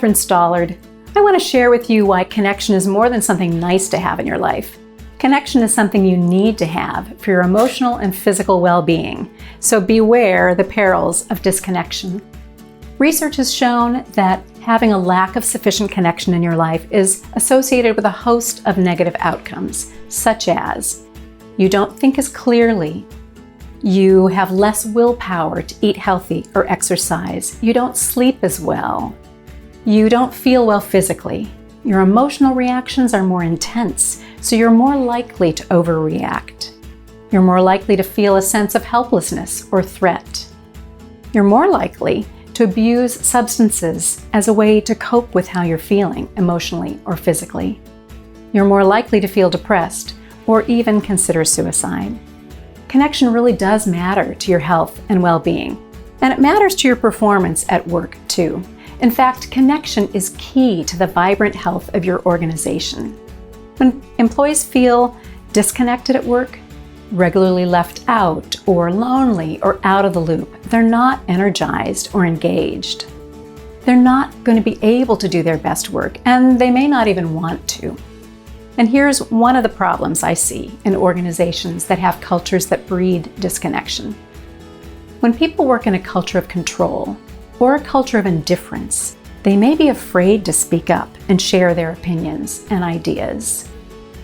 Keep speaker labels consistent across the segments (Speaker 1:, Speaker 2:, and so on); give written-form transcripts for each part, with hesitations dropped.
Speaker 1: Katharine Stallard. I want to share with you why connection is more than something nice to have in your life. Connection is something you need to have for your emotional and physical well-being, so beware the perils of disconnection. Research has shown that having a lack of sufficient connection in your life is associated with a host of negative outcomes, such as you don't think as clearly, you have less willpower to eat healthy or exercise, you don't sleep as well, you don't feel well physically, your emotional reactions are more intense, so you're more likely to overreact. You're more likely to feel a sense of helplessness or threat. You're more likely to abuse substances as a way to cope with how you're feeling emotionally or physically. You're more likely to feel depressed or even consider suicide. Connection really does matter to your health and well-being, and it matters to your performance at work too. In fact, connection is key to the vibrant health of your organization. When employees feel disconnected at work, regularly left out, or lonely, or out of the loop, they're not energized or engaged. They're not going to be able to do their best work, and they may not even want to. And here's one of the problems I see in organizations that have cultures that breed disconnection. When people work in a culture of control or a culture of indifference, they may be afraid to speak up and share their opinions and ideas.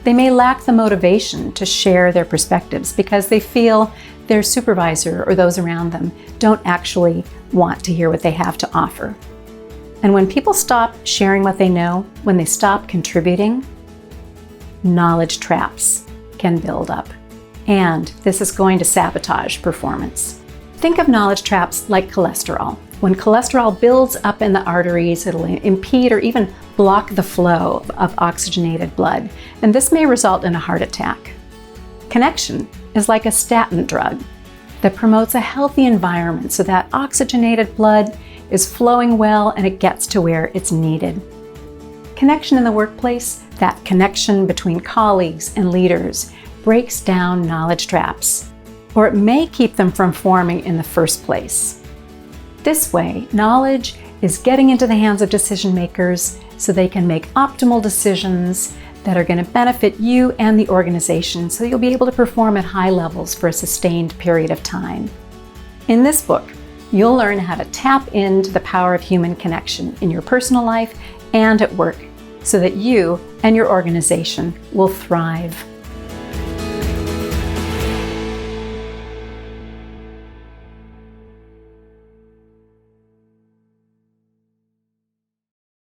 Speaker 1: They may lack the motivation to share their perspectives because they feel their supervisor or those around them don't actually want to hear what they have to offer. And when people stop sharing what they know, when they stop contributing, knowledge traps can build up. And this is going to sabotage performance. Think of knowledge traps like cholesterol. When cholesterol builds up in the arteries, it'll impede or even block the flow of oxygenated blood, and this may result in a heart attack. Connection is like a statin drug that promotes a healthy environment so that oxygenated blood is flowing well and it gets to where it's needed. Connection in the workplace, that connection between colleagues and leaders, breaks down knowledge traps, or it may keep them from forming in the first place. This way, knowledge is getting into the hands of decision makers so they can make optimal decisions that are going to benefit you and the organization, so you'll be able to perform at high levels for a sustained period of time. In this book, you'll learn how to tap into the power of human connection in your personal life and at work so that you and your organization will thrive.